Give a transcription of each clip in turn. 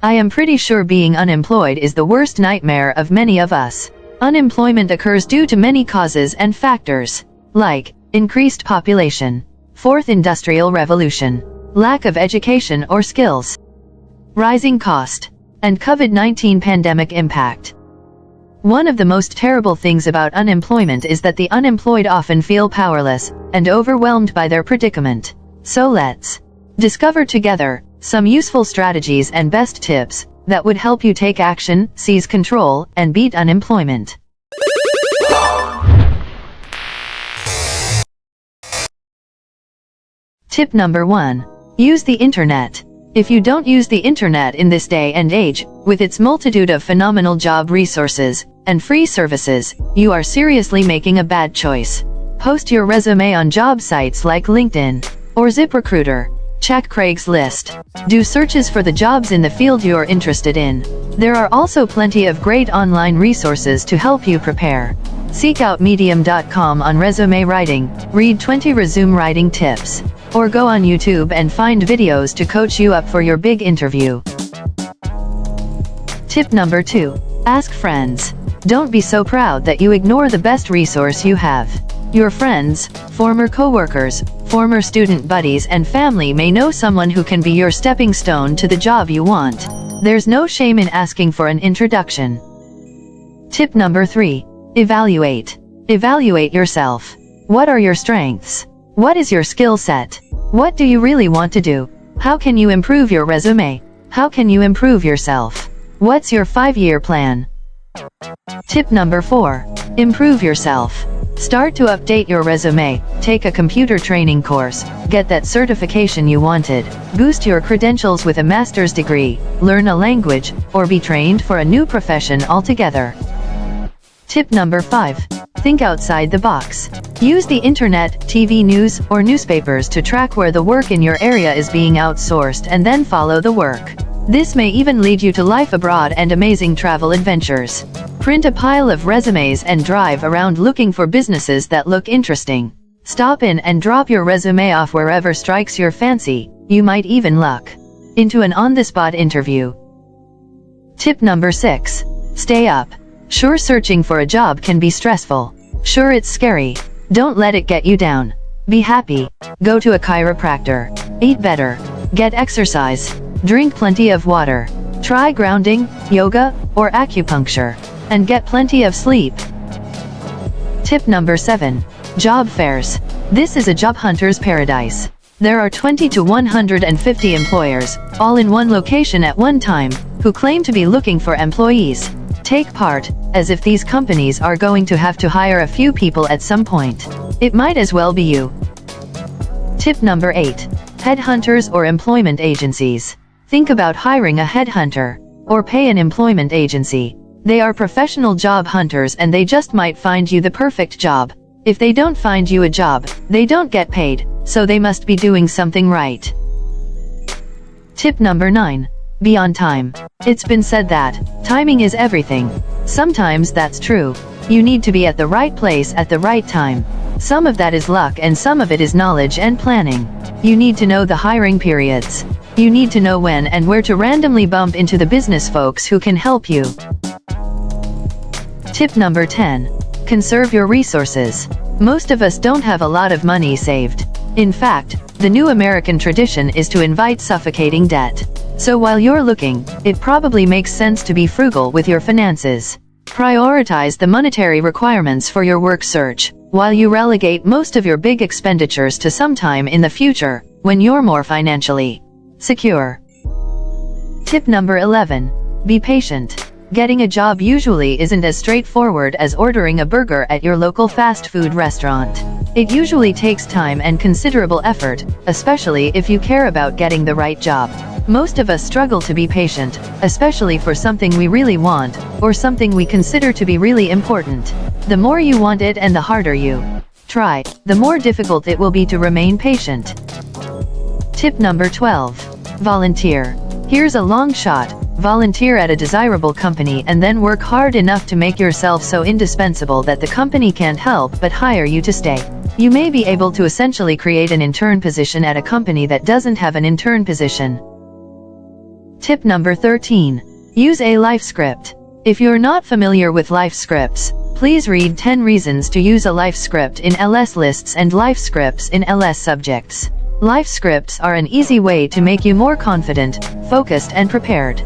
I am pretty sure being unemployed is the worst nightmare of many of us. Unemployment occurs due to many causes and factors, like increased population, Fourth Industrial Revolution, lack of education or skills, rising cost, and COVID-19 pandemic impact. One of the most terrible things about unemployment is that the unemployed often feel powerless and overwhelmed by their predicament. So let's discover together some useful strategies and best tips that would help you take action, seize control, and beat unemployment. Tip number 1. Use the internet. If you don't use the internet in this day and age, with its multitude of phenomenal job resources and free services, you are seriously making a bad choice. Post your resume on job sites like LinkedIn or ZipRecruiter. Check Craigslist. Do searches for the jobs in the field you're interested in. There are also plenty of great online resources to help you prepare. Seek out medium.com on resume writing, read 20 resume writing tips, or go on YouTube and find videos to coach you up for your big interview. Tip number 2. Ask friends. Don't be so proud that you ignore the best resource you have. Your friends, former coworkers, former student buddies and family may know someone who can be your stepping stone to the job you want. There's no shame in asking for an introduction. Tip number 3. Evaluate. Evaluate yourself. What are your strengths? What is your skill set? What do you really want to do? How can you improve your resume? How can you improve yourself? What's your 5-year plan? Tip number 4. Improve yourself. Start to update your resume, take a computer training course, get that certification you wanted, boost your credentials with a master's degree, learn a language, or be trained for a new profession altogether. Tip number 5. Think outside the box. Use the internet, TV news, or newspapers to track where the work in your area is being outsourced and then follow the work. This may even lead you to life abroad and amazing travel adventures. Print a pile of resumes and drive around looking for businesses that look interesting. Stop in and drop your resume off wherever strikes your fancy. You might even luck into an on-the-spot interview. Tip number 6. Stay up. Sure, searching for a job can be stressful. Sure, it's scary. Don't let it get you down. Be happy. Go to a chiropractor. Eat better. Get exercise. Drink plenty of water. Try grounding, yoga, or acupuncture. And get plenty of sleep. Tip number 7. Job fairs. This is a job hunter's paradise. There are 20 to 150 employers, all in one location at one time, who claim to be looking for employees. Take part, as if these companies are going to have to hire a few people at some point. It might as well be you. Tip number 8. Headhunters or employment agencies. Think about hiring a headhunter, or pay an employment agency. They are professional job hunters and they just might find you the perfect job. If they don't find you a job, they don't get paid, so they must be doing something right. Tip number 9. Be on time. It's been said that timing is everything. Sometimes that's true. You need to be at the right place at the right time. Some of that is luck and some of it is knowledge and planning. You need to know the hiring periods. You need to know when and where to randomly bump into the business folks who can help you. Tip number 10. Conserve your resources. Most of us don't have a lot of money saved. In fact, the new American tradition is to invite suffocating debt. So while you're looking, it probably makes sense to be frugal with your finances. Prioritize the monetary requirements for your work search, while you relegate most of your big expenditures to some time in the future, when you're more financially secure. Tip number 11. Be patient. Getting a job usually isn't as straightforward as ordering a burger at your local fast food restaurant. It usually takes time and considerable effort, especially if you care about getting the right job. Most of us struggle to be patient, especially for something we really want, or something we consider to be really important. The more you want it and the harder you try, the more difficult it will be to remain patient. Tip number 12. Volunteer. Here's a long shot. Volunteer at a desirable company and then work hard enough to make yourself so indispensable that the company can't help but hire you to stay. You may be able to essentially create an intern position at a company that doesn't have an intern position. Tip number 13. Use a life script. If you're not familiar with life scripts, please read 10 reasons to use a life script in LS lists and life scripts in LS subjects. Life scripts are an easy way to make you more confident, focused and prepared.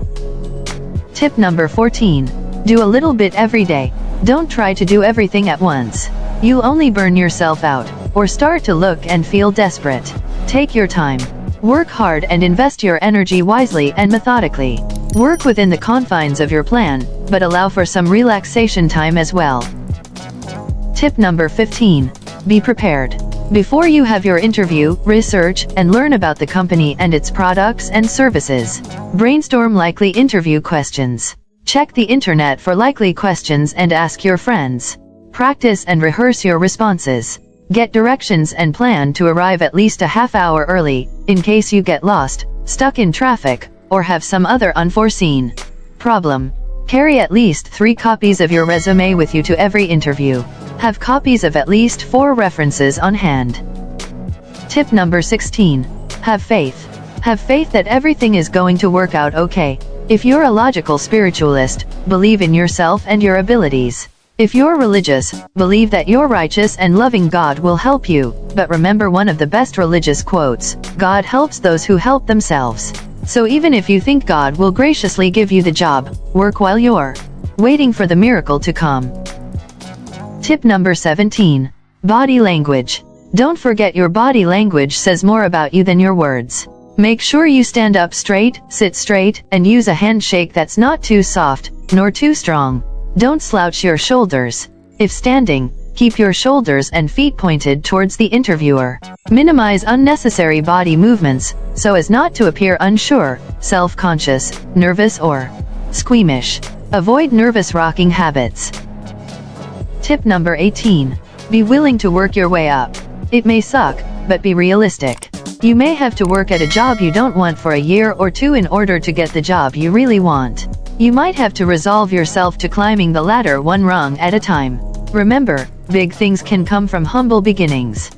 Tip number 14. Do a little bit every day. Don't try to do everything at once. You'll only burn yourself out, or start to look and feel desperate. Take your time. Work hard and invest your energy wisely and methodically. Work within the confines of your plan, but allow for some relaxation time as well. Tip number 15. Be prepared. Before you have your interview, research and learn about the company and its products and services. Brainstorm likely interview questions. Check the internet for likely questions and ask your friends. Practice and rehearse your responses. Get directions and plan to arrive at least a half hour early, in case you get lost, stuck in traffic, or have some other unforeseen problem. Carry at least 3 copies of your resume with you to every interview. Have copies of at least 4 references on hand. Tip number 16. Have faith. Have faith that everything is going to work out okay. If you're a logical spiritualist, believe in yourself and your abilities. If you're religious, believe that your righteous and loving God will help you, but remember one of the best religious quotes, God helps those who help themselves. So even if you think God will graciously give you the job, work while you're waiting for the miracle to come. Tip number 17. Body language. Don't forget your body language says more about you than your words. Make sure you stand up straight, sit straight, and use a handshake that's not too soft, nor too strong. Don't slouch your shoulders. If standing, keep your shoulders and feet pointed towards the interviewer. Minimize unnecessary body movements, so as not to appear unsure, self-conscious, nervous or squeamish. Avoid nervous rocking habits. Tip number 18. Be willing to work your way up. It may suck, but be realistic. You may have to work at a job you don't want for a year or 2 in order to get the job you really want. You might have to resolve yourself to climbing the ladder 1 rung at a time. Remember, big things can come from humble beginnings.